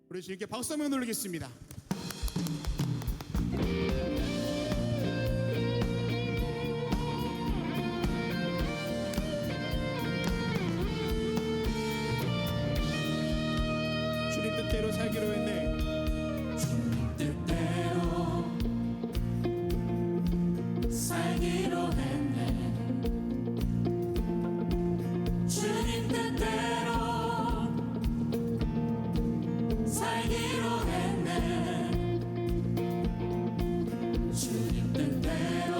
우리 주님께 박수 한번 돌리겠습니다. 주님 뜻대로 살기로 했네. 주님 뜻대로 살기로 했네. 주님 뜻대로 살기로 했네. 주님 뜻대로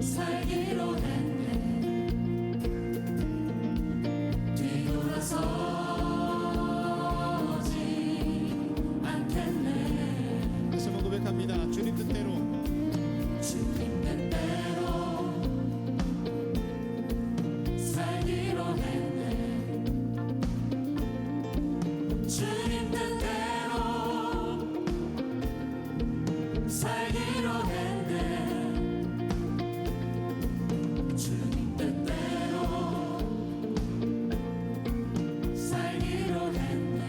살기로 했네. 뒤돌아서지 않겠네. 다시 한번 고백합니다. 주님 뜻대로 주님 뜻대로 살기로 했네. 주님 뜻대로 살기로 했네. 주님 뜻대로 살기로 했네.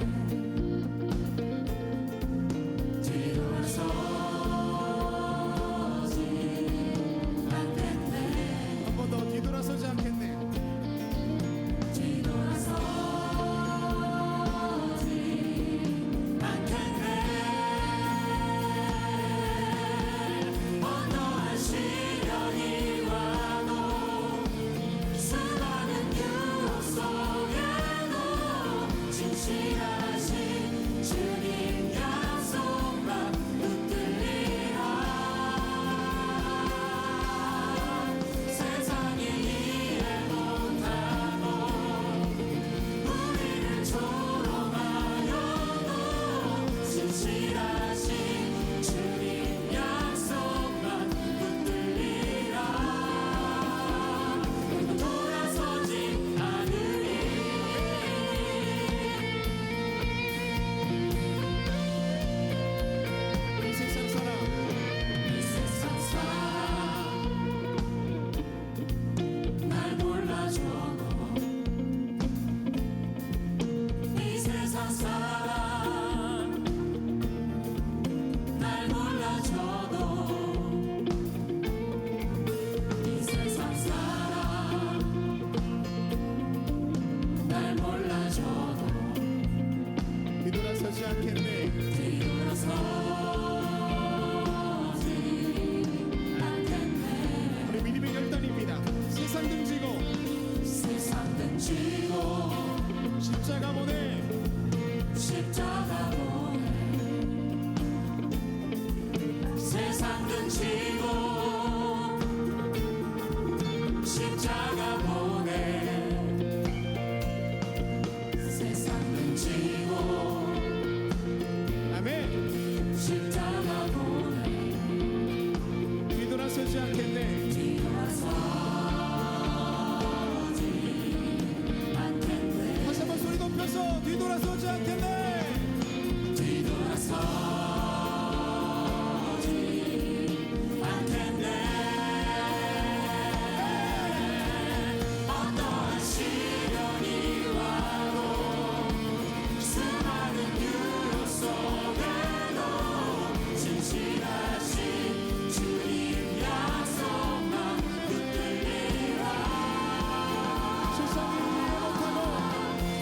뒤돌아서지 않겠네. 한 번 더 뒤돌아서지 않겠네. 뒤돌아서지 않겠네. 어떠한 시련이 와도 수많은 유혹 속에도 진실하신 주님 약속만 붙들리라. 세상이 이해 못하고 우리를 조롱하여도 진실하신 주님 약속만 붙들리라. 돌아서지 않으리. 이 세상 사람 이 세상 사람 날 몰라줘도 이 세상 사람 날 몰라줘도 이 세상 사람 날 몰라줘도 뒤돌아서지 않겠네. 뒤돌아서지 않겠네. 우리 믿음의 결단입니다. 세상 등지고 세상 등지고 십자가 보내 십자가 보내. 세상 등지고 십자가 보내. 세상 등지고 아멘. 십자가 보내. 뒤돌아서지 않겠네. 뒤돌아서지 않겠네. 다시 한번 소리 높여서 뒤돌아서지 않겠네. 뒤돌아서지 않겠네. 어떠한 시련이 와도 수많은 유혹 속에도 진실하신 주님 약속만 붙들리라. 세상이 이해 못하고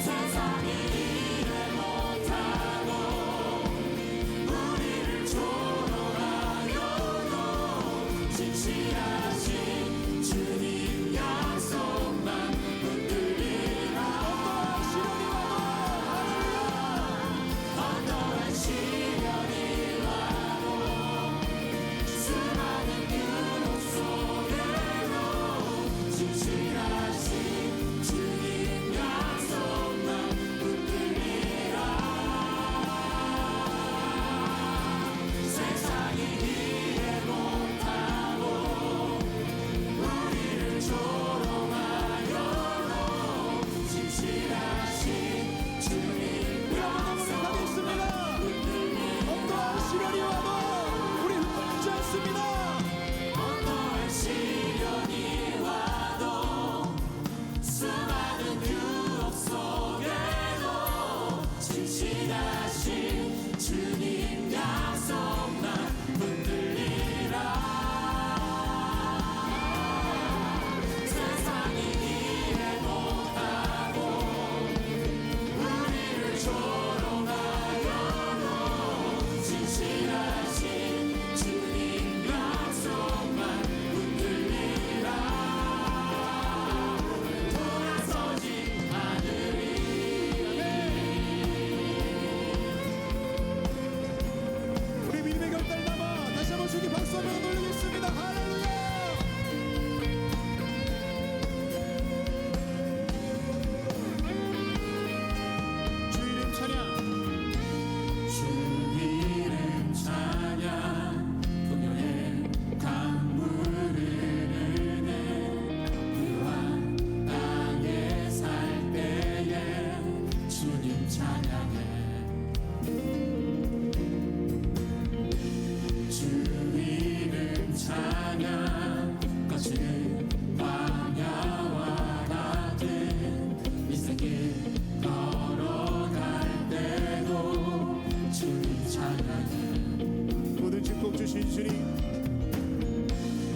세상이 이해 못하고 우리를 조롱하여도 진실하신 주님 약속만 붙들리라. 어떠한 시련이 와도 수많은 유혹 속에도 진실하신 주님 약속만 붙들리라. 세상이 이해 못하고 우리를 조롱하여도 진실하신 주님 약속만 붙들리라. 어떠한 시련이 와도 우리 흔들리지 않습니다. 어떠한 시련이 와도 수많은 유혹 속에도 주님 약속만 붙들리라. 세상이 이해 못하고 우리를 조롱하여도 진실하신 주님 약속만 붙들리라. 돌아서지 않으리. 우리 믿음의 결단을 담아 다시 한번 주께 박수하며 돌리겠습니다. 할렐루야. 주 이름 찬양. 주 이름 찬양. 동요의 강물을 흐르는 그와 땅에 살 때에 주님 찬양해. 주 이름 찬양. 거칠은 광야와 같은 인생길 걸어갈 때도 주님 찬양해. 모든 축복 주신 주님,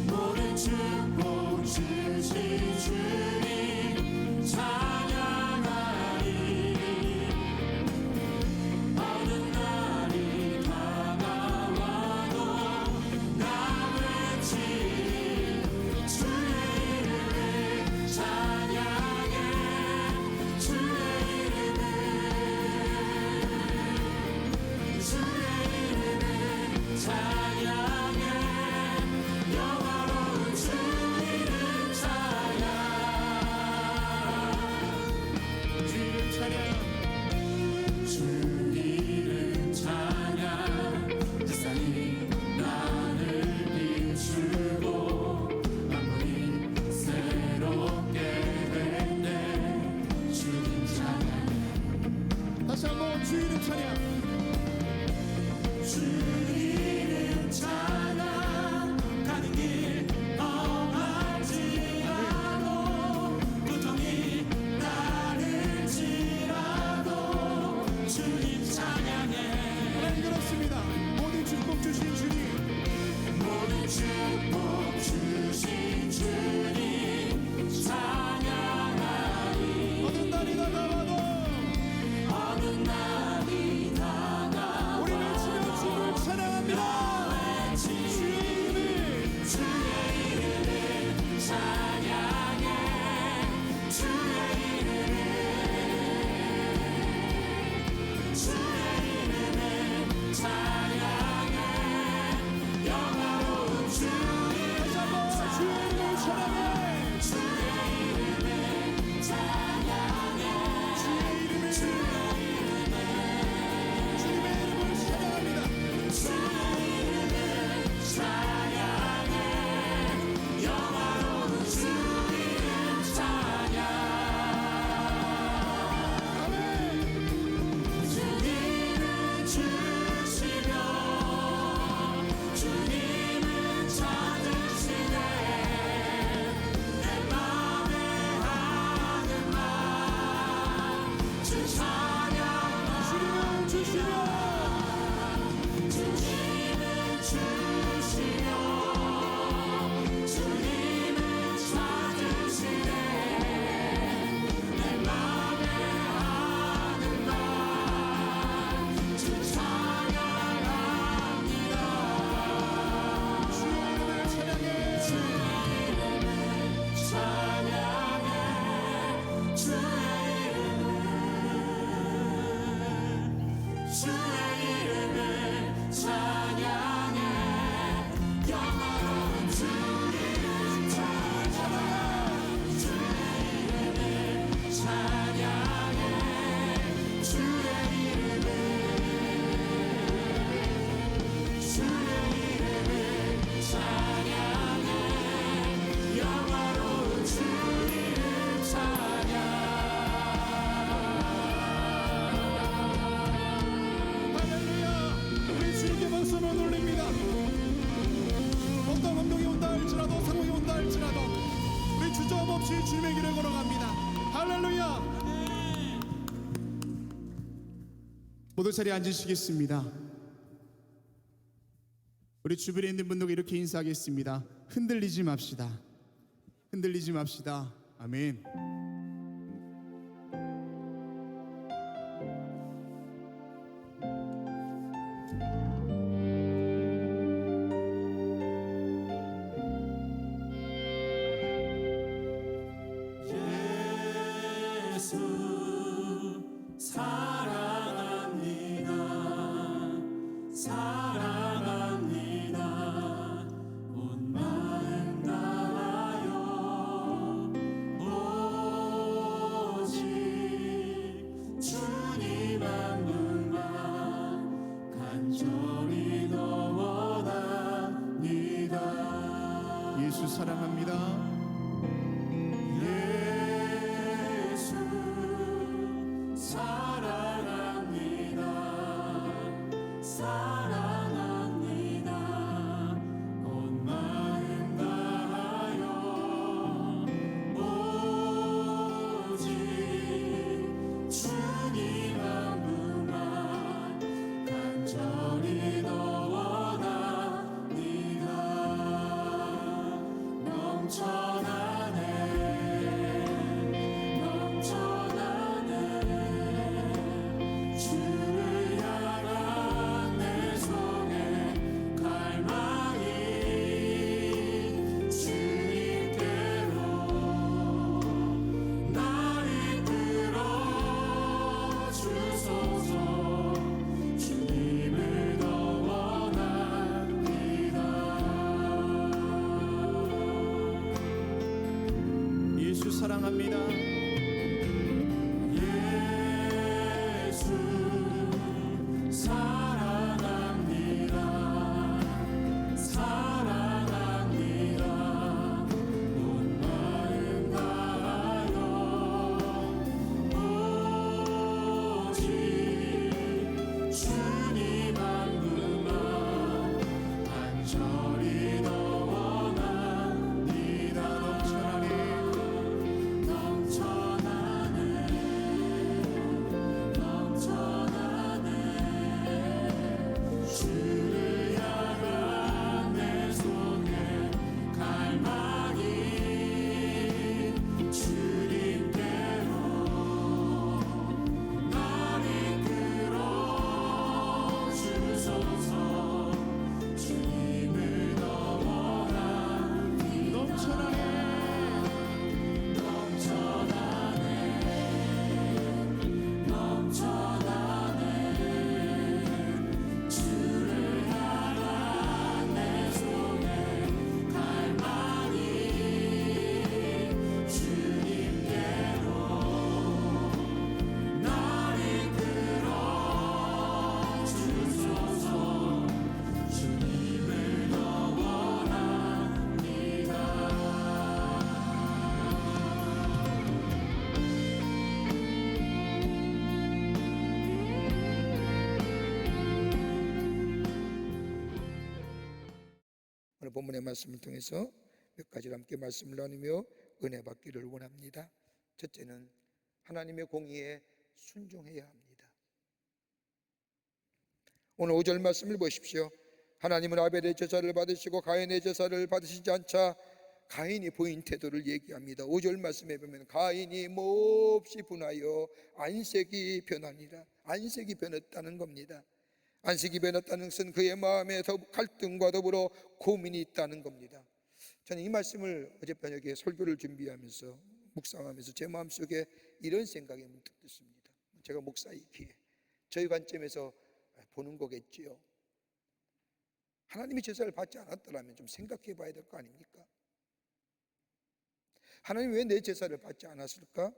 모든 축복 주신 주님 찬양하리. 어느 날이 다가와도 나 외칠 주의 이름을 찬양해. 주의 이름을 찬양해. 영화로운 주 이름 찬양. 주 이름 찬양. 주 이름 찬양. 세상이 나를 비추고 만물이 새롭게 됐네. 주님 찬양해. 다시 한번 주 이름 찬양. 주 이름 찬양. 가는 길 험할지라도 고통이 따를지라도 주님 찬양해. 하나님 그렇습니다. 모든 축복 주신 주님, 모든 축복 주신 주님 찬양하리. 어떤 날이 다가와도 어느 날이 다가와 우리 외치며 주를 찬양합니다. 주의 이름을 주의 이름을 찬양해. 주의 이름을 찬양해. 영화로운 주 다시 한번 주의 이름을 찬양해. 주의 이름을 찬양해. 주의 이름을 주님의 이름을 찬양합니다. 주의 이름을 찬양해. 영화로운 주 이름 찬양. 아멘. 주님은 주시며 주님은 찾으시네. 내 맘에 하는 말 주 찬양. 주님은 주시며 주님은 주시며 주님은 찾으시네. 내 맘에 하는 말 주 찬양합니다. 주의 이름을 찬양해. 찬양해. 주의 이름을 찬양해. 영화로운 주 이름 찬양해. 주의 이름을 찬양해. 주의 이름을 찬양해. 영화로운 주 이름 찬양. 할렐루야. 우리 주님께 박수를 올립니다. 어떤 감동이 온다 할지라도 상황이 온다 할지라도 우리 주저함없이 주님의 길을 걸어갑니다. 할렐루야. 모두 자리에 앉으시겠습니다. 우리 주변에 있는 분들과 이렇게 인사하겠습니다. 흔들리지 맙시다. 흔들리지 맙시다. 아멘. 예수 사랑합니다. 사랑합니다. 온 마음 다하여 오직 주님 한 분만 간절히 더 원합니다. 예수 사랑합니다. 예수 사랑합니다. 사랑합니다. 온 마음 다하여 오직 주님 한 분만 간절히 더 원합니다. 넘쳐나네 넘쳐나네 주를 향한 내 속에 갈망이 주님께로 날 이끌어 주소서. 주님을 더 원합니다. 예수 사랑합니다. 예수 사랑합니다. 사랑합니다. 온 마음 다하여 오직 주님 한 분만 간절히 더 원합니다. 넘쳐나네 넘쳐나네 주를 향한 내 속에 갈망이 주님께로 날 이끌어 주소서. 주님을 더 원합니다. 넘쳐나네. 넘쳐나네 주를 향한 내 속에 갈망이 주님께로 날 이끌어 주소서. 주님을 더 원합니다. 오늘 본문의 말씀을 통해서 몇 가지를 함께 말씀을 나누며 은혜 받기를 원합니다. 첫째는 하나님의 공의에 순종해야 합니다. 오늘 5절 말씀을 보십시오. 하나님은 아벨의 제사를 받으시고 가인의 제사를 받으시지 않자 가인이 보인 태도를 얘기합니다. 5절 말씀에 보면 가인이 몹시 분하여 안색이 변하니라. 안색이 변했다는 겁니다. 안색이 변했다는 것은 그의 마음에 갈등과 더불어 고민이 있다는 겁니다. 저는 이 말씀을 어젯저녁에 설교를 준비하면서 묵상하면서 제 마음속에 이런 생각이 문득 듭니다. 제가 목사이기에 저희 관점에서 보는 거겠지요. 하나님이 제사를 받지 않았더라면 좀 생각해 봐야 될 거 아닙니까? 하나님 왜 내 제사를 받지 않았을까?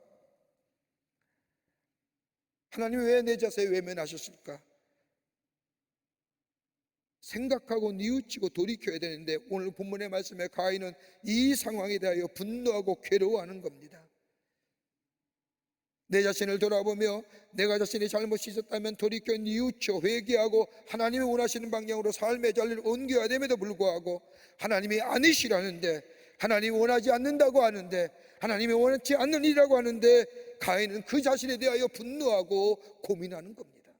하나님 왜 내 제사에 외면하셨을까? 생각하고 뉘우치고 돌이켜야 되는데 오늘 본문의 말씀에 가인은 이 상황에 대하여 분노하고 괴로워하는 겁니다. 내 자신을 돌아보며 내가 자신이 잘못이 있었다면 돌이켜 뉘우쳐 회개하고 하나님이 원하시는 방향으로 삶의 자리를 옮겨야 됨에도 불구하고 하나님이 아니시라는데, 하나님이 원하지 않는다고 하는데, 하나님이 원하지 않는 일이라고 하는데 가인은 그 자신에 대하여 분노하고 고민하는 겁니다.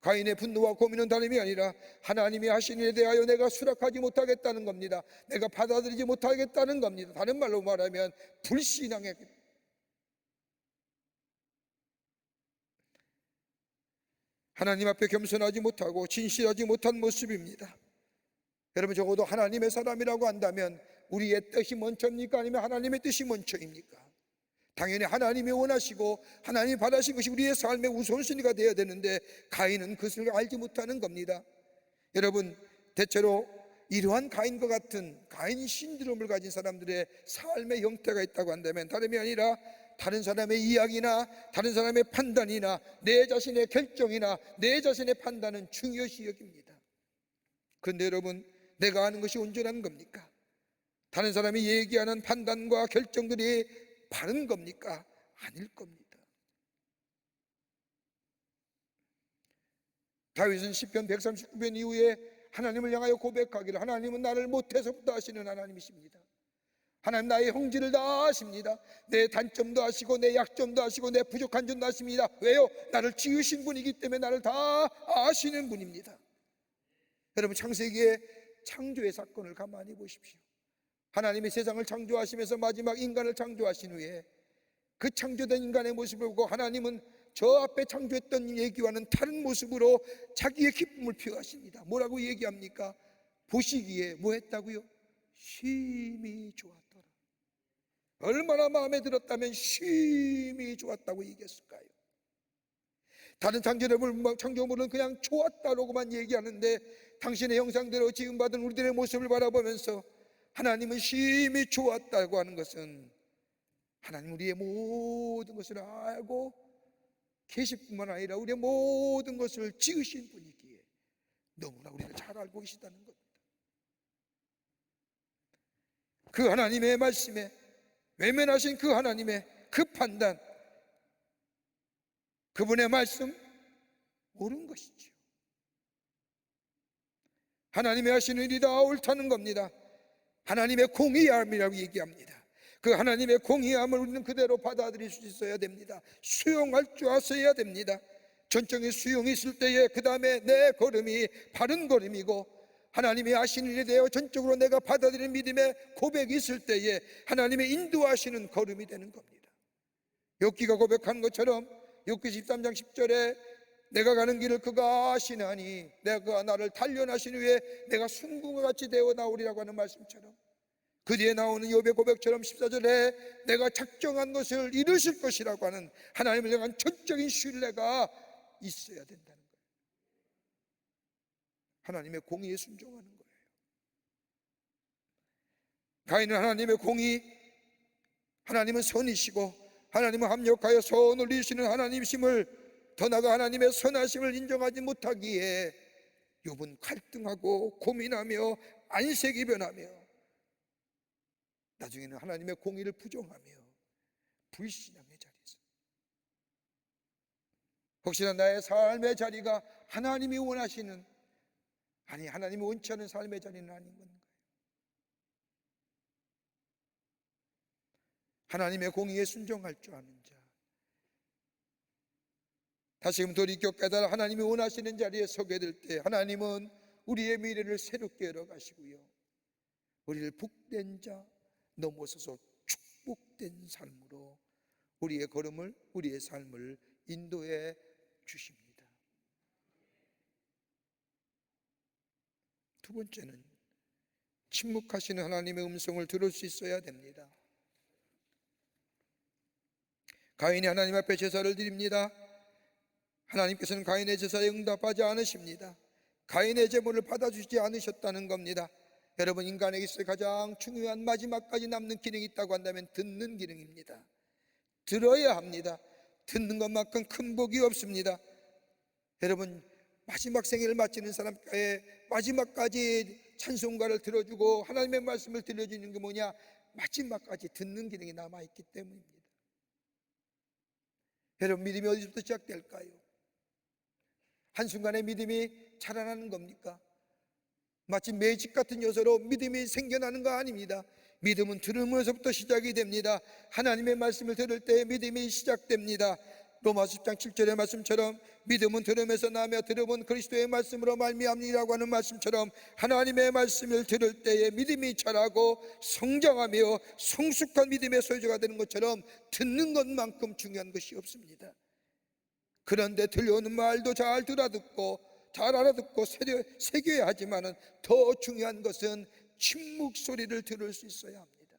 가인의 분노와 고민은 다름이 아니라 하나님이 하신 일에 대하여 내가 수락하지 못하겠다는 겁니다. 내가 받아들이지 못하겠다는 겁니다. 다른 말로 말하면 불신앙의, 하나님 앞에 겸손하지 못하고 진실하지 못한 모습입니다. 여러분, 적어도 하나님의 사람이라고 한다면 우리의 뜻이 먼저입니까? 아니면 하나님의 뜻이 먼저입니까? 당연히 하나님이 원하시고 하나님이 바라신 것이 우리의 삶의 우선순위가 되어야 되는데 가인은 그것을 알지 못하는 겁니다. 여러분, 대체로 이러한 가인과 같은 가인 신드롬을 가진 사람들의 삶의 형태가 있다고 한다면 다름이 아니라 다른 사람의 이야기나 다른 사람의 판단이나 내 자신의 결정이나 내 자신의 판단은 중요시 여깁니다. 그런데 여러분, 내가 하는 것이 온전한 겁니까? 다른 사람이 얘기하는 판단과 결정들이 바른 겁니까? 아닐 겁니다. 다윗은 시편 139편 이후에 하나님을 향하여 고백하기를, 하나님은 나를 못해서부터 아시는 하나님이십니다. 하나님, 나의 형질을 다 아십니다. 내 단점도 아시고 내 약점도 아시고 내 부족한 점도 아십니다. 왜요? 나를 지으신 분이기 때문에 나를 다 아시는 분입니다. 여러분, 창세기의 창조의 사건을 가만히 보십시오. 하나님이 세상을 창조하시면서 마지막 인간을 창조하신 후에 그 창조된 인간의 모습을 보고 하나님은 저 앞에 창조했던 얘기와는 다른 모습으로 자기의 기쁨을 표하십니다. 뭐라고 얘기합니까? 보시기에 뭐 했다고요? 심히 좋았더라. 얼마나 마음에 들었다면 심히 좋았다고 얘기했을까요? 다른 창조물은 그냥 좋았다라고만 얘기하는데 당신의 형상대로 지음받은 우리들의 모습을 바라보면서 하나님은 심히 좋았다고 하는 것은 하나님 우리의 모든 것을 알고 계실 뿐만 아니라 우리의 모든 것을 지으신 분이기에 너무나 우리를 잘 알고 계시다는 겁니다. 그 하나님의 말씀에, 외면하신 그 하나님의 그 판단, 그분의 말씀 옳은 것이죠. 하나님의 하시는 일이 다 옳다는 겁니다. 하나님의 공의함이라고 얘기합니다. 그 하나님의 공의함을 우리는 그대로 받아들일 수 있어야 됩니다. 수용할 줄 아셔야 됩니다. 전적인 수용이 있을 때에 그 다음에 내 걸음이 바른 걸음이고 하나님이 하신 일에 대해 전적으로 내가 받아들이는 믿음의 고백이 있을 때에 하나님의 인도하시는 걸음이 되는 겁니다. 욥기가 고백한 것처럼 욥기 13장 10절에 내가 가는 길을 그가 아시나니 내가 나를 단련하신 후에 내가 순금과 같이 되어 나오리라고 하는 말씀처럼 그 뒤에 나오는 욥의 고백처럼 14절에 내가 작정한 것을 이루실 것이라고 하는 하나님을 향한 전적인 신뢰가 있어야 된다는 거예요. 하나님의 공의에 순종하는 거예요. 가인은 하나님의 공의, 하나님은 선이시고 하나님은 합력하여 선을 이루시는 하나님이심을, 더 나아가 하나님의 선하심을 인정하지 못하기에 욥은 갈등하고 고민하며 안색이 변하며 나중에는 하나님의 공의를 부정하며 불신앙의 자리에서, 혹시나 나의 삶의 자리가 하나님이 원하시는, 아니 하나님이 원치 않은 삶의 자리는 아닌 건가요? 하나님의 공의에 순종할 줄 아는 자, 다시금 돌이켜 깨달아 하나님이 원하시는 자리에 서게 될 때 하나님은 우리의 미래를 새롭게 열어가시고요, 우리를 복된 자 넘어서서 축복된 삶으로 우리의 걸음을, 우리의 삶을 인도해 주십니다. 두 번째는 침묵하시는 하나님의 음성을 들을 수 있어야 됩니다. 가인이 하나님 앞에 제사를 드립니다. 하나님께서는 가인의 제사에 응답하지 않으십니다. 가인의 제물을 받아주지 않으셨다는 겁니다. 여러분, 인간에게 있어 가장 중요한 마지막까지 남는 기능이 있다고 한다면 듣는 기능입니다. 들어야 합니다. 듣는 것만큼 큰 복이 없습니다. 여러분, 마지막 생애를 마치는 사람의 마지막까지 찬송가를 들어주고 하나님의 말씀을 들려주는 게 뭐냐? 마지막까지 듣는 기능이 남아있기 때문입니다. 여러분, 믿음이 어디서부터 시작될까요? 한순간에 믿음이 자라나는 겁니까? 마치 매직 같은 요소로 믿음이 생겨나는 거 아닙니다. 믿음은 들음으로부터 시작이 됩니다. 하나님의 말씀을 들을 때 믿음이 시작됩니다. 로마서 10장 7절의 말씀처럼 믿음은 들음에서 나며 들음은 그리스도의 말씀으로 말미암니라고 하는 말씀처럼 하나님의 말씀을 들을 때에 믿음이 자라고 성장하며 성숙한 믿음의 소유자가 되는 것처럼 듣는 것만큼 중요한 것이 없습니다. 그런데 들려오는 말도 잘 들어듣고 잘 알아듣고 새겨야 하지만은 더 중요한 것은 침묵 소리를 들을 수 있어야 합니다.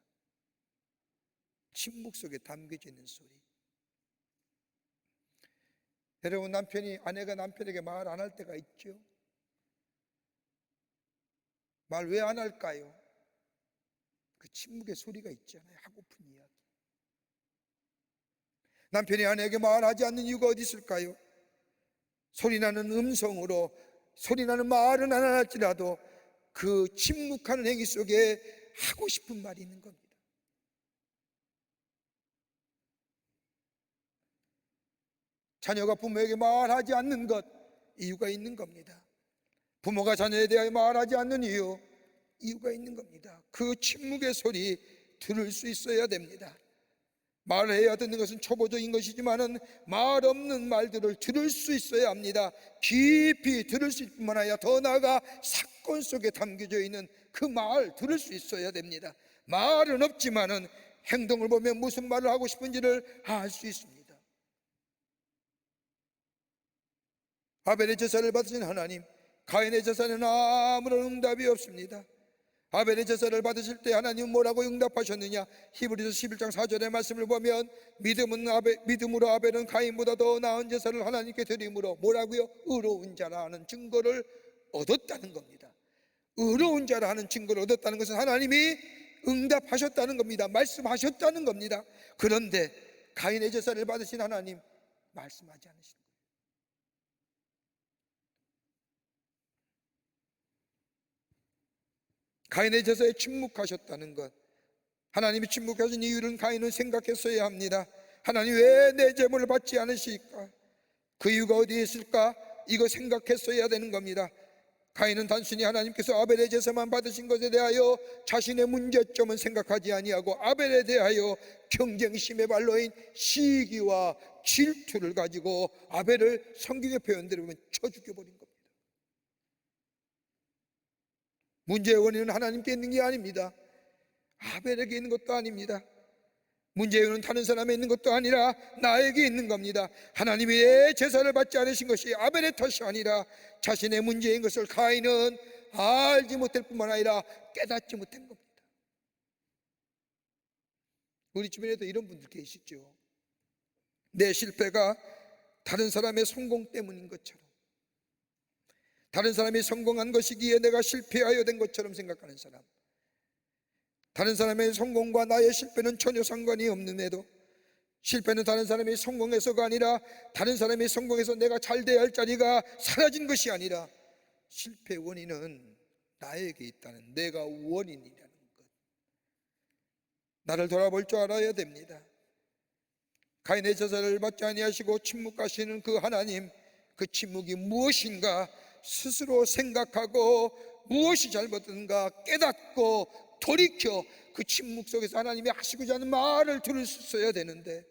침묵 속에 담겨져 있는 소리. 여러분, 아내가 남편에게 말 안 할 때가 있죠. 말 왜 안 할까요? 그 침묵의 소리가 있잖아요. 하고픈 이야기. 남편이 아내에게 말하지 않는 이유가 어디 있을까요? 소리나는 음성으로, 소리나는 말은 안 할지라도 그 침묵하는 행위 속에 하고 싶은 말이 있는 겁니다. 자녀가 부모에게 말하지 않는 것, 이유가 있는 겁니다. 부모가 자녀에 대하여 말하지 않는 이유가 있는 겁니다. 그 침묵의 소리 들을 수 있어야 됩니다. 말해야 듣는 것은 초보적인 것이지만은 말 없는 말들을 들을 수 있어야 합니다. 깊이 들을 수 있을 뿐만 아니라 더 나아가 사건 속에 담겨져 있는 그 말 들을 수 있어야 됩니다. 말은 없지만은 행동을 보면 무슨 말을 하고 싶은지를 알 수 있습니다. 아벨의 제사를 받으신 하나님, 가인의 제사는 아무런 응답이 없습니다. 아벨의 제사를 받으실 때 하나님은 뭐라고 응답하셨느냐? 히브리서 11장 4절의 말씀을 보면 믿음으로 아벨은 가인보다 더 나은 제사를 하나님께 드림으로 뭐라고요? 의로운 자라 하는 증거를 얻었다는 겁니다. 의로운 자라 하는 증거를 얻었다는 것은 하나님이 응답하셨다는 겁니다. 말씀하셨다는 겁니다. 그런데 가인의 제사를 받으신 하나님 말씀하지 않으시는 거예요. 가인의 제사에 침묵하셨다는 것, 하나님이 침묵하신 이유는 가인은 생각했어야 합니다. 하나님 왜 내 제물을 받지 않으실까? 그 이유가 어디에 있을까? 이거 생각했어야 되는 겁니다. 가인은 단순히 하나님께서 아벨의 제사만 받으신 것에 대하여 자신의 문제점은 생각하지 아니하고 아벨에 대하여 경쟁심의 발로인 시기와 질투를 가지고 아벨을 성경의 표현대로 보면 쳐 죽여버린 겁니다. 문제의 원인은 하나님께 있는 게 아닙니다. 아벨에게 있는 것도 아닙니다. 문제의 원인은 다른 사람에 있는 것도 아니라 나에게 있는 겁니다. 하나님이 내 제사를 받지 않으신 것이 아벨의 탓이 아니라 자신의 문제인 것을 가인은 알지 못할 뿐만 아니라 깨닫지 못한 겁니다. 우리 주변에도 이런 분들 계시죠. 내 실패가 다른 사람의 성공 때문인 것처럼, 다른 사람이 성공한 것이기에 내가 실패하여 된 것처럼 생각하는 사람, 다른 사람의 성공과 나의 실패는 전혀 상관이 없는데도 실패는 다른 사람이 성공해서가 아니라 다른 사람이 성공해서 내가 잘 돼야 할 자리가 사라진 것이 아니라 실패 원인은 나에게 있다는, 내가 원인이라는 것, 나를 돌아볼 줄 알아야 됩니다. 가인의 제사를 받지 아니하시고 침묵하시는 그 하나님, 그 침묵이 무엇인가 스스로 생각하고 무엇이 잘못된가 깨닫고 돌이켜 그 침묵 속에서 하나님이 하시고자 하는 말을 들을 수 있어야 되는데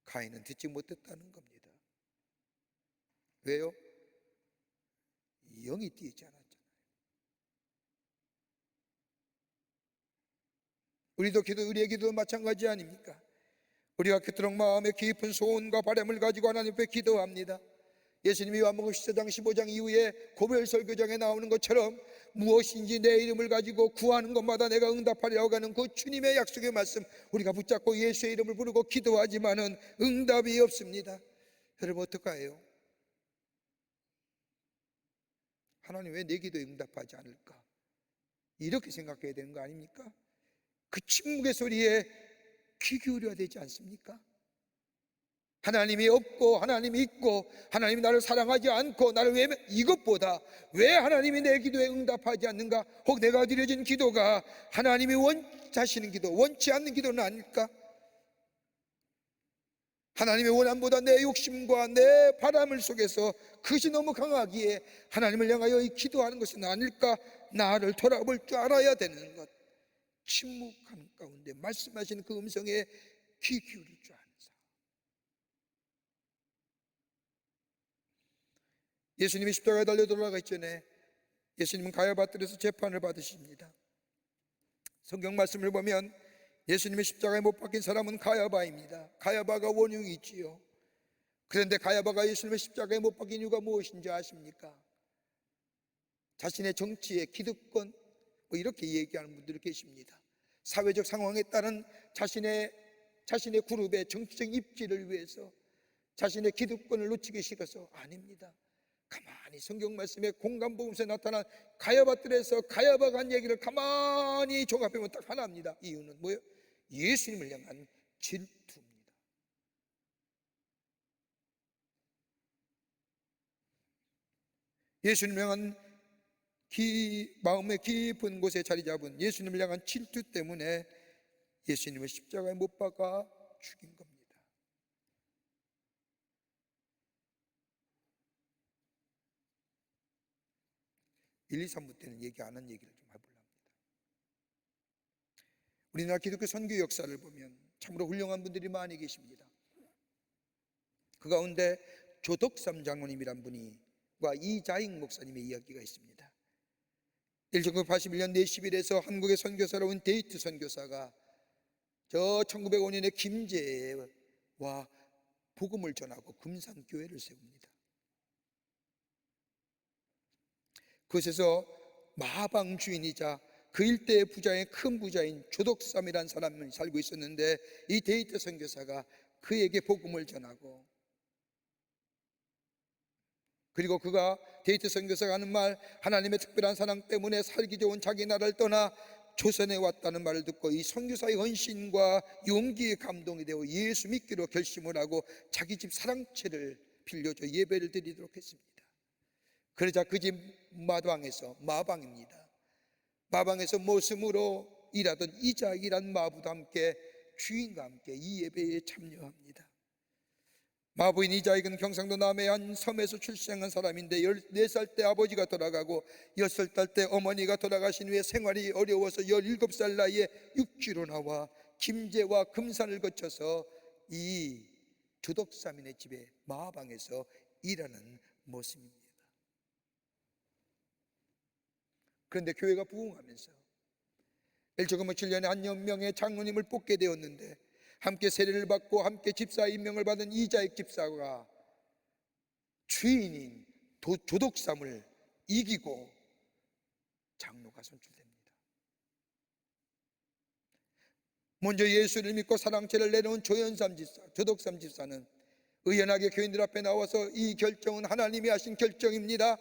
가인은 듣지 못했다는 겁니다. 왜요? 영이 뛰지 않았잖아요. 우리의 기도도 마찬가지 아닙니까? 우리가 그토록 마음의 깊은 소원과 바람을 가지고 하나님 앞에 기도합니다. 예수님이 요한복음 14장 15장 이후에 고별 설교장에 나오는 것처럼 무엇인지 내 이름을 가지고 구하는 것마다 내가 응답하리라고 하는 그 주님의 약속의 말씀, 우리가 붙잡고 예수의 이름을 부르고 기도하지만은 응답이 없습니다. 여러분 어떡해요? 하나님 왜 내 기도에 응답하지 않을까? 이렇게 생각해야 되는 거 아닙니까? 그 침묵의 소리에 귀 기울여야 되지 않습니까? 하나님이 없고 하나님이 있고 하나님이 나를 사랑하지 않고 나를 왜, 이것보다 왜 하나님이 내 기도에 응답하지 않는가? 혹 내가 드려진 기도가 하나님이 원하시는 기도, 원치 않는 기도는 아닐까? 하나님의 원함보다 내 욕심과 내 바람을 속에서 그것이 너무 강하기에 하나님을 향하여 이 기도하는 것은 아닐까? 나를 돌아볼 줄 알아야 되는 것. 침묵하는 가운데 말씀하시는 그 음성에 귀 기울일 줄 아는 사람. 예수님이 십자가에 달려 돌아가기 전에 예수님은 가야바들에서 재판을 받으십니다. 성경 말씀을 보면 예수님의 십자가에 못 박힌 사람은 가야바입니다. 가야바가 원흉이지요. 그런데 가야바가 예수님의 십자가에 못 박힌 이유가 무엇인지 아십니까? 자신의 정치의 기득권 이렇게 얘기하는 분들이 계십니다. 사회적 상황에 따른 자신의 그룹의 정치적 입지를 위해서 자신의 기득권을 놓치기 싫어서 아닙니다. 가만히 성경 말씀에 공간복음서에 나타난 가야바들에서 가야바가 한 얘기를 가만히 종합해보면 딱 하나입니다. 이유는 뭐예요? 예수님을 향한 질투입니다. 예수님을 향한 마음의 깊은 곳에 자리 잡은 예수님을 향한 질투 때문에 예수님을 십자가에 못 박아 죽인 겁니다. 1, 2, 3부 때는 얘기 안 한 얘기를 좀 해보려 합니다. 우리나라 기독교 선교 역사를 보면 참으로 훌륭한 분들이 많이 계십니다. 그 가운데 조덕삼 장로님이란 분과 이자익 목사님의 이야기가 있습니다. 1981년 내 10일에서 한국의 선교사로 온 데이트 선교사가 저 1905년에 김제와 복음을 전하고 금산교회를 세웁니다. 그곳에서 마방 주인이자 그 일대의 부자의 큰 부자인 조덕삼이라는 사람이 살고 있었는데 이 데이트 선교사가 그에게 복음을 전하고, 그리고 그가 데이트 선교사가 하는 말, 하나님의 특별한 사랑 때문에 살기 좋은 자기 나라를 떠나 조선에 왔다는 말을 듣고 이 선교사의 헌신과 용기에 감동이 되어 예수 믿기로 결심을 하고 자기 집 사랑채를 빌려줘 예배를 드리도록 했습니다. 그러자 그 집 마방입니다. 마방에서 모습으로 일하던 이자익이란 마부도 함께 주인과 함께 이 예배에 참여합니다. 마부인 이자익은 경상도 남해의 한 섬에서 출생한 사람인데 14살 때 아버지가 돌아가고 6살 때 어머니가 돌아가신 후에 생활이 어려워서 17살 나이에 육지로 나와 김제와 금산을 거쳐서 이 조덕삼인의 집에 마방에서 일하는 모습입니다. 그런데 교회가 부흥하면서 1907년에 한 연명의 장로님을 뽑게 되었는데 함께 세례를 받고 함께 집사 임명을 받은 이자익 집사가 주인인 조덕삼을 이기고 장로가 선출됩니다. 먼저 예수를 믿고 사랑채를 내놓은 조덕삼 집사는 의연하게 교인들 앞에 나와서 이 결정은 하나님이 하신 결정입니다.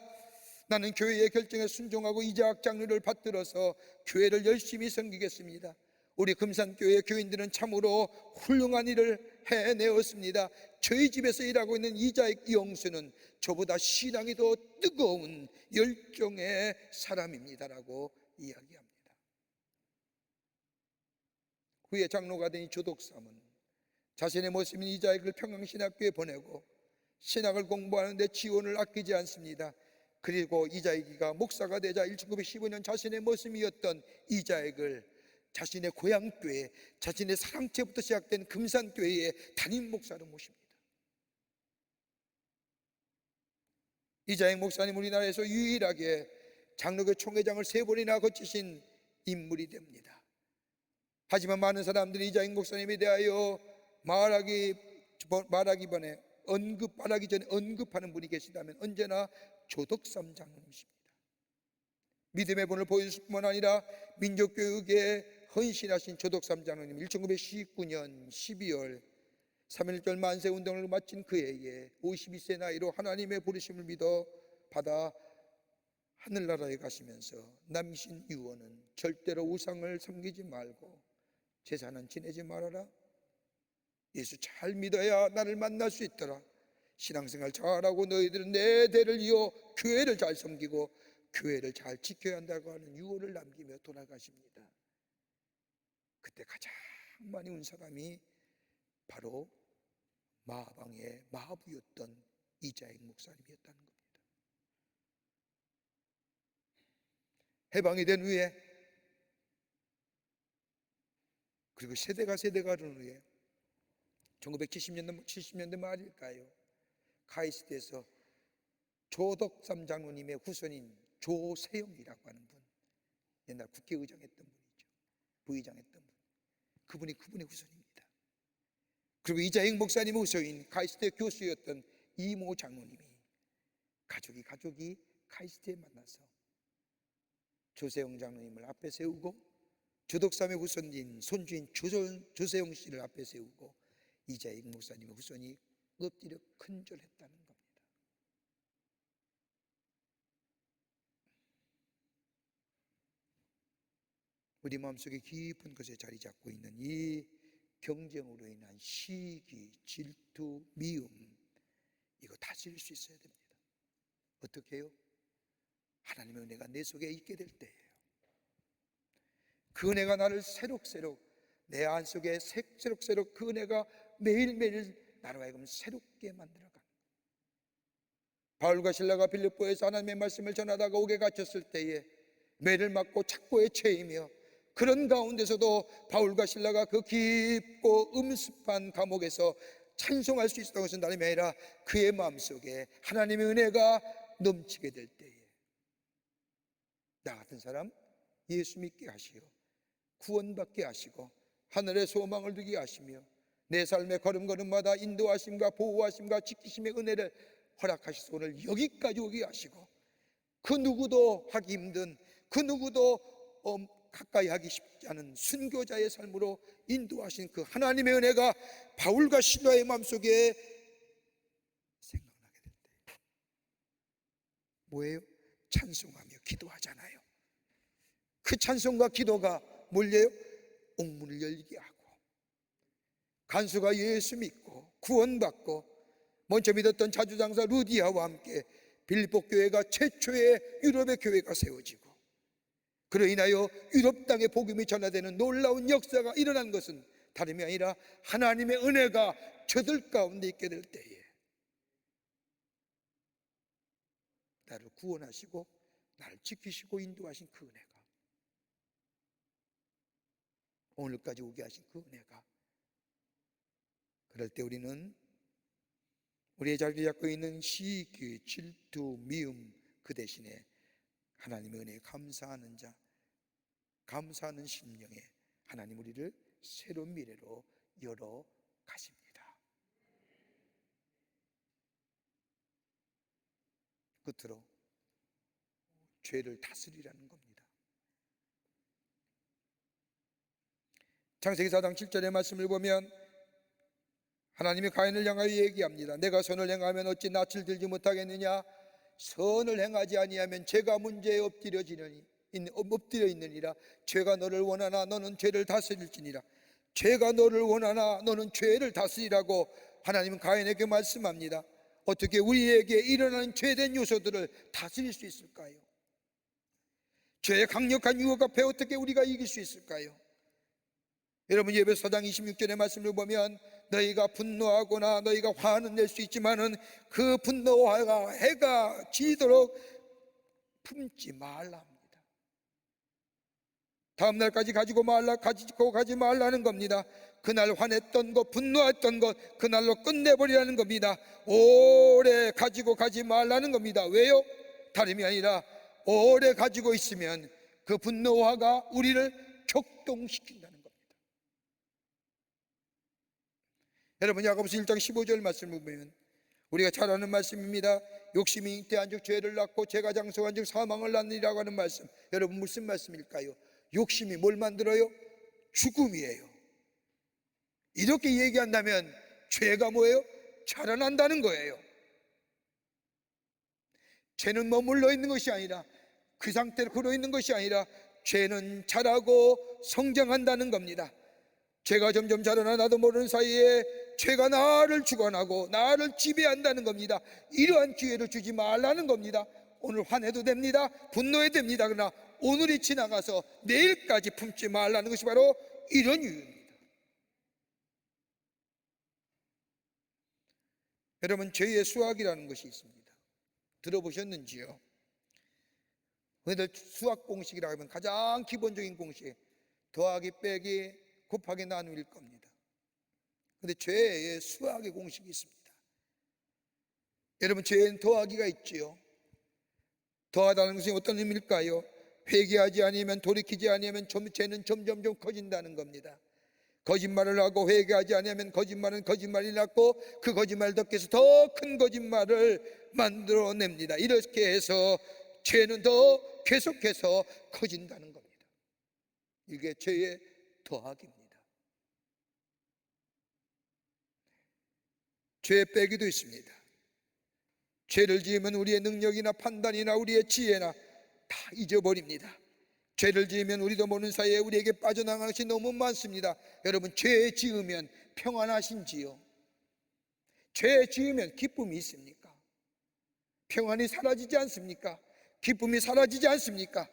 나는 교회의 결정에 순종하고 이자익 장로를 받들어서 교회를 열심히 섬기겠습니다. 우리 금산교회 교인들은 참으로 훌륭한 일을 해내었습니다. 저희 집에서 일하고 있는 이자익 영수는 저보다 신앙이 더 뜨거운 열정의 사람입니다라고 이야기합니다. 후에 장로가 된 이 조덕삼은 자신의 모습인 이자익을 평양신학교에 보내고 신학을 공부하는데 지원을 아끼지 않습니다. 그리고 이자익이가 목사가 되자 1915년 자신의 모습이었던 이자익을 자신의 고향교회, 자신의 사랑채부터 시작된 금산교회의 담임 목사로 모십니다. 이자익 목사님 우리나라에서 유일하게 장로교 총회장을 3번이나 거치신 인물이 됩니다. 하지만 많은 사람들이 이자익 목사님에 대하여 말하기 전에 언급하는 분이 계시다면 언제나 조덕삼 장로님이십니다. 믿음의 본을 보여줄 뿐만 아니라 민족교육에 헌신하신 조덕삼 장로님 1919년 12월 3.1절 만세운동을 마친 그 해에 52세 나이로 하나님의 부르심을 믿어 받아 하늘나라에 가시면서 남기신 유언은 절대로 우상을 섬기지 말고 제사는 지내지 말아라. 예수 잘 믿어야 나를 만날 수 있더라. 신앙생활 잘하고 너희들은 내 대를 이어 교회를 잘 섬기고 교회를 잘 지켜야 한다고 하는 유언을 남기며 돌아가십니다. 그때 가장 많이 온 사람이 바로 마방의 마부였던 이자익 목사님이었다는 겁니다. 해방이 된 후에, 그리고 세대가 흐른 후에 1970년대 말일까요? 카이스트에서 조덕삼 장로님의 후손인 조세영이라고 하는 분, 옛날 국회의장 했던 분이죠. 부의장 했던 분. 그분이 그분의 후손입니다. 그리고 이자익 목사님의 후손인 카이스트의 교수였던 이모 장로님이 가족이 카이스트에 만나서 조세영 장로님을 앞에 세우고 조덕삼의 후손인 손주인 조세영 씨를 앞에 세우고 이자익 목사님의 후손이 엎드려 큰절했다는 겁니다. 우리 마음속에 깊은 곳에 자리 잡고 있는 이 경쟁으로 인한 시기, 질투, 미움, 이거 다스릴 수 있어야 됩니다. 어떻게 해요? 하나님의 은혜가 내 속에 있게 될 때예요. 그 은혜가 나를 새록새록 내 안속에 새록새록 그 은혜가 매일매일 나로 하여금 새롭게 만들어가는 거예요. 바울과 실라가 빌립보에서 하나님의 말씀을 전하다가 옥에 갇혔을 때에 매를 맞고 착고에 채이며 그런 가운데서도 바울과 실라가 그 깊고 음습한 감옥에서 찬송할 수 있었던 것은 다름이 아니라 그의 마음속에 하나님의 은혜가 넘치게 될 때에 나 같은 사람 예수 믿게 하시어 구원받게 하시고 하늘의 소망을 두게 하시며 내 삶의 걸음걸음마다 인도하심과 보호하심과 지키심의 은혜를 허락하셔서 오늘 여기까지 오게 하시고 그 누구도 하기 힘든 그 누구도 가까이 하기 쉽지 않은 순교자의 삶으로 인도하신 그 하나님의 은혜가 바울과 실라의 마음속에 생각나게 될 때 뭐예요? 찬송하며 기도하잖아요. 그 찬송과 기도가 뭘예요? 옥문을 열리게 하고 간수가 예수 믿고 구원받고 먼저 믿었던 자주장사 루디아와 함께 빌립보 교회가 최초의 유럽의 교회가 세워지고 그로 인하여 유럽 땅에 복음이 전하되는 놀라운 역사가 일어난 것은 다름이 아니라 하나님의 은혜가 저들 가운데 있게 될 때에 나를 구원하시고 나를 지키시고 인도하신 그 은혜가 오늘까지 오게 하신 그 은혜가 그럴 때 우리는 우리의 자리를 잡고 있는 시기, 질투, 미움 그 대신에 하나님의 은혜에 감사하는 자, 감사하는 심령에 하나님 우리를 새로운 미래로 열어 가십니다. 끝으로 죄를 다스리라는 겁니다. 창세기 4장 7절의 말씀을 보면 하나님이 가인을 향하여 얘기합니다. 내가 선을 행하면 어찌 낯을 들지 못하겠느냐? 선을 행하지 아니하면 죄가 문제에 엎드려 있느니라. 죄가 너를 원하나 너는 죄를 다스릴지니라. 죄가 너를 원하나 너는 죄를 다스리라고 하나님은 가인에게 말씀합니다. 어떻게 우리에게 일어나는 죄된 요소들을 다스릴 수 있을까요? 죄의 강력한 유혹 앞에 어떻게 우리가 이길 수 있을까요? 여러분 예배서 4장 26절의 말씀을 보면 너희가 분노하거나 너희가 화는 낼 수 있지만은 그 분노가 해가 지도록 품지 말라 합니다. 다음 날까지 가지고 가지 말라는 겁니다. 그날 화냈던 것, 분노했던 것 그날로 끝내버리라는 겁니다. 오래 가지고 가지 말라는 겁니다. 왜요? 다름이 아니라 오래 가지고 있으면 그 분노화가 우리를 격동시킨다는 겁니다. 여러분 야고보서 1장 15절 말씀을 보면 우리가 잘 아는 말씀입니다. 욕심이 잉태한즉 죄를 낳고 죄가 장성한즉 사망을 낳느니라고 하는 말씀. 여러분 무슨 말씀일까요? 욕심이 뭘 만들어요? 죽음이에요. 이렇게 얘기한다면 죄가 뭐예요? 자라난다는 거예요. 죄는 머물러 있는 것이 아니라 그 상태로 걸어 있는 것이 아니라 죄는 자라고 성장한다는 겁니다. 죄가 점점 자라나 나도 모르는 사이에 죄가 나를 주관하고 나를 지배한다는 겁니다. 이러한 기회를 주지 말라는 겁니다. 오늘 화내도 됩니다. 분노해도 됩니다. 그러나 오늘이 지나가서 내일까지 품지 말라는 것이 바로 이런 이유입니다. 여러분 죄의 수학이라는 것이 있습니다. 들어보셨는지요? 그런데 수학 공식이라고 하면 가장 기본적인 공식 더하기 빼기 곱하기 나누기일 겁니다. 그런데 죄의 수학의 공식이 있습니다. 여러분 죄에는 더하기가 있지요. 더하다는 것이 어떤 의미일까요? 회개하지 아니하면, 돌이키지 아니하면 죄는 점점점 커진다는 겁니다. 거짓말을 하고 회개하지 아니하면 거짓말은 거짓말이 낳고 그 거짓말 덮개서 더 큰 거짓말을 만들어냅니다. 이렇게 해서 죄는 더 계속해서 커진다는 겁니다. 이게 죄의 더하기입니다. 죄 빼기도 있습니다. 죄를 지으면 우리의 능력이나 판단이나 우리의 지혜나 다 잊어버립니다. 죄를 지으면 우리도 모르는 사이에 우리에게 빠져나가는 것이 너무 많습니다. 여러분, 죄 지으면 평안하신지요? 죄 지으면 기쁨이 있습니까? 평안이 사라지지 않습니까? 기쁨이 사라지지 않습니까?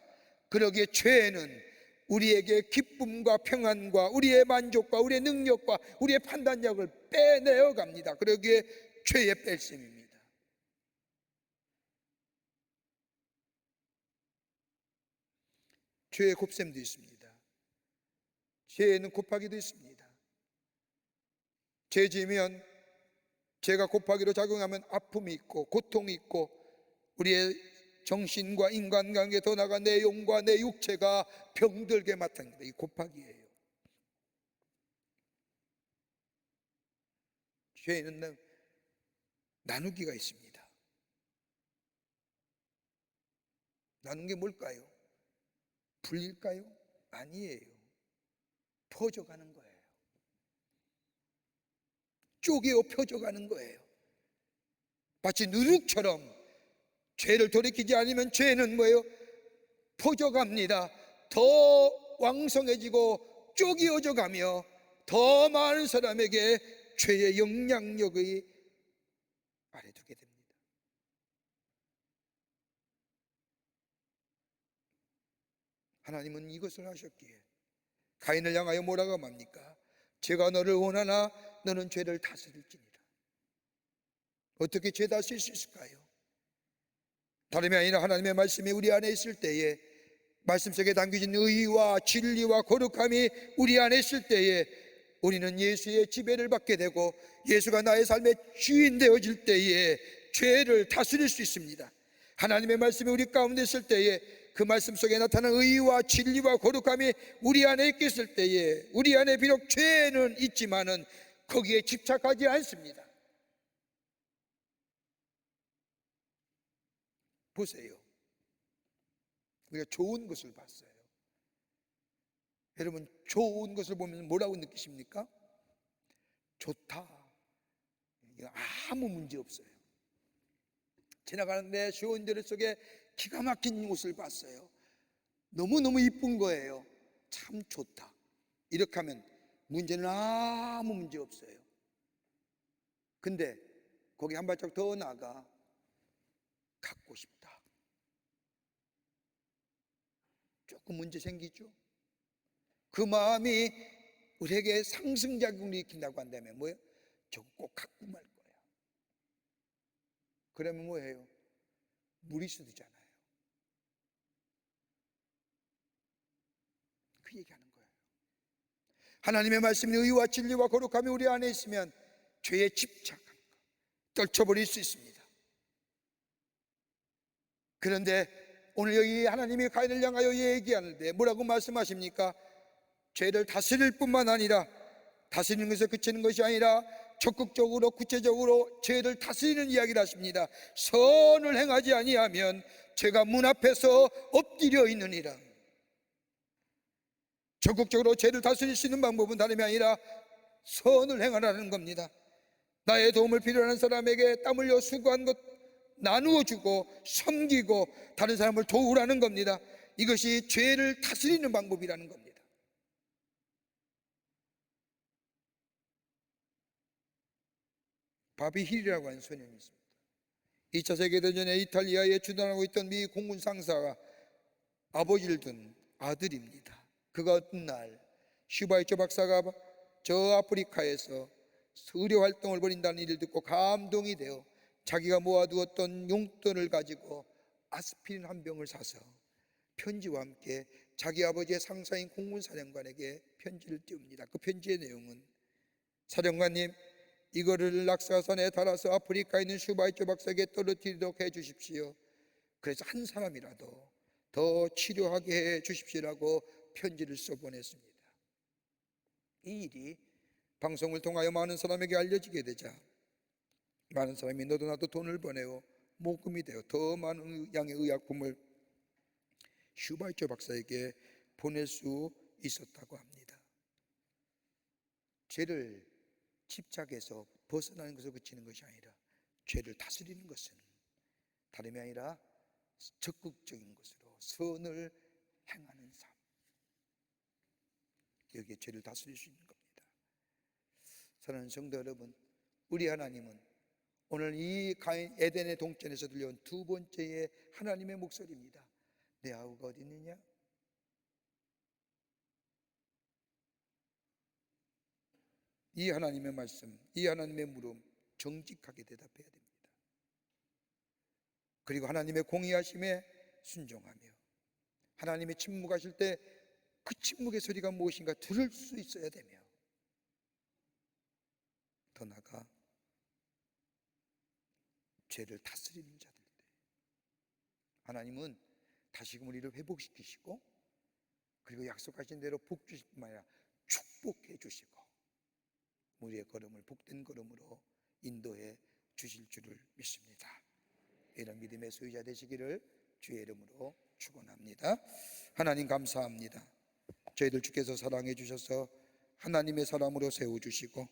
그러기에 죄는 우리에게 기쁨과 평안과 우리의 만족과 우리의 능력과 우리의 판단력을 빼내어 갑니다. 그러기에 죄의 뺄셈입니다. 죄의 곱셈도 있습니다. 죄에는 곱하기도 있습니다. 죄 지으면 죄가 곱하기로 작용하면 아픔이 있고 고통이 있고 우리의 정신과 인간관계 더 나아가 내 영과 내 육체가 병들게 마땅합니다. 이 곱하기예요. 죄에는 나누기가 있습니다. 나눈 게 뭘까요? 불릴까요? 아니에요. 퍼져가는 거예요. 쪼개어 펴져가는 거예요. 마치 누룩처럼 죄를 돌이키지 않으면 죄는 뭐예요? 퍼져갑니다. 더 왕성해지고 쪼개어져 가며 더 많은 사람에게 죄의 영향력을 말해두게 됩니다. 하나님은 이것을 하셨기에 가인을 향하여 뭐라고 합니까? 제가 너를 원하나 너는 죄를 다스릴지니라. 어떻게 죄 다스릴 수 있을까요? 다름이 아니라 하나님의 말씀이 우리 안에 있을 때에, 말씀 속에 담겨진 의와 진리와 거룩함이 우리 안에 있을 때에 우리는 예수의 지배를 받게 되고 예수가 나의 삶의 주인 되어질 때에 죄를 다스릴 수 있습니다. 하나님의 말씀이 우리 가운데 있을 때에 그 말씀 속에 나타난 의와 진리와 거룩함이 우리 안에 있겠을 때에 우리 안에 비록 죄는 있지만은 거기에 집착하지 않습니다. 보세요. 우리가 좋은 것을 봤어요. 여러분, 좋은 것을 보면 뭐라고 느끼십니까? 좋다. 아무 문제 없어요. 지나가는데 좋은 데를 속에 기가 막힌 옷을 봤어요. 너무너무 이쁜 거예요. 참 좋다. 이렇게 하면 문제는 아무 문제 없어요. 근데 거기 한 발짝 더 나가 갖고 싶다. 조금 문제 생기죠? 그 마음이 우리에게 상승작용을 일으킨다고 한다면 뭐예요? 저거 꼭 갖고 말 거야. 그러면 뭐예요? 무리수되잖아요. 그 얘기하는 거예요. 하나님의 말씀이 의와 진리와 거룩함이 우리 안에 있으면 죄에 집착한 거 떨쳐버릴 수 있습니다. 그런데 오늘 여기 하나님이 가인을 향하여 얘기하는데 뭐라고 말씀하십니까? 죄를 다스릴 뿐만 아니라, 다스리는 것에 그치는 것이 아니라 적극적으로 구체적으로 죄를 다스리는 이야기를 하십니다. 선을 행하지 아니하면 죄가 문 앞에서 엎드려 있느니라. 적극적으로 죄를 다스릴 수 있는 방법은 다름이 아니라 선을 행하라는 겁니다. 나의 도움을 필요로 하는 사람에게 땀 흘려 수고한 것 나누어 주고 섬기고 다른 사람을 도우라는 겁니다. 이것이 죄를 다스리는 방법이라는 겁니다. 바비 힐이라고 하는 소년이 있습니다. 2차 세계대전에 이탈리아에 주둔하고 있던 미 공군 상사가 아버지를 둔 아들입니다. 그가 어떤 날 슈바이처 박사가 저 아프리카에서 의료 활동을 벌인다는 일을 듣고 감동이 되어 자기가 모아두었던 용돈을 가지고 아스피린 한 병을 사서 편지와 함께 자기 아버지의 상사인 공군사령관에게 편지를 띄웁니다. 그 편지의 내용은, 사령관님, 이거를 낙사선에 달아서 아프리카에 있는 슈바이처 박사에게 떨어뜨리도록 해주십시오. 그래서 한 사람이라도 더 치료하게 해 주십시오라고 편지를 써보냈습니다. 이 일이 방송을 통하여 많은 사람에게 알려지게 되자 많은 사람이 너도 나도 돈을 보내어 모금이 되어 더 많은 양의 의약품을 슈바이처 박사에게 보낼 수 있었다고 합니다. 죄를 집착해서 벗어나는 것을 그치는 것이 아니라 죄를 다스리는 것은 다름이 아니라 적극적인 것으로 선을 행하는 삶, 여기에 죄를 다스릴 수 있는 겁니다. 사랑하는 성도 여러분, 우리 하나님은 오늘 이 가인 에덴의 동전에서 들려온 두 번째의 하나님의 목소리입니다. 내 아우가 어디 있느냐? 이 하나님의 말씀, 이 하나님의 물음 정직하게 대답해야 됩니다. 그리고 하나님의 공의하심에 순종하며 하나님의 침묵하실 때 그 침묵의 소리가 무엇인가 들을 수 있어야 되며, 더 나아가 죄를 다스리는 자들 때 하나님은 다시금 우리를 회복시키시고 그리고 약속하신 대로 복 주실 뿐만 아니라 축복해 주시고 우리의 걸음을 복된 걸음으로 인도해 주실 줄을 믿습니다. 이런 믿음의 소유자 되시기를 주의 이름으로 축원합니다. 하나님 감사합니다. 저희들 주께서 사랑해 주셔서 하나님의 사람으로 세워주시고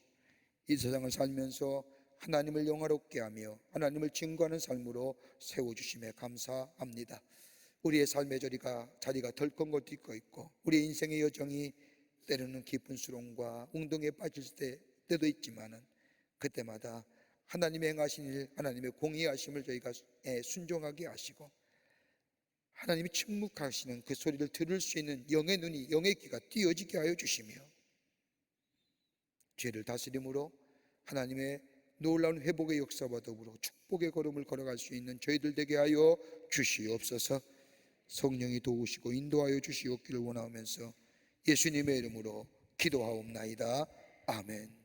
이 세상을 살면서 하나님을 영화롭게 하며 하나님을 증거하는 삶으로 세워주심에 감사합니다. 우리의 삶의 자리가 덜컹 것도 있고 우리의 인생의 여정이 때로는 깊은 수렁과 웅덩이에 빠질 때도 있지만은 그때마다 하나님의 행하신 일, 하나님의 공의하심을 저희가 순종하게 하시고 하나님이 침묵하시는 그 소리를 들을 수 있는 영의 눈이, 영의 귀가 띄어지게 하여 주시며 죄를 다스림으로 하나님의 놀라운 회복의 역사와 더불어 축복의 걸음을 걸어갈 수 있는 저희들 되게 하여 주시옵소서. 성령이 도우시고 인도하여 주시옵기를 원하면서 예수님의 이름으로 기도하옵나이다. 아멘.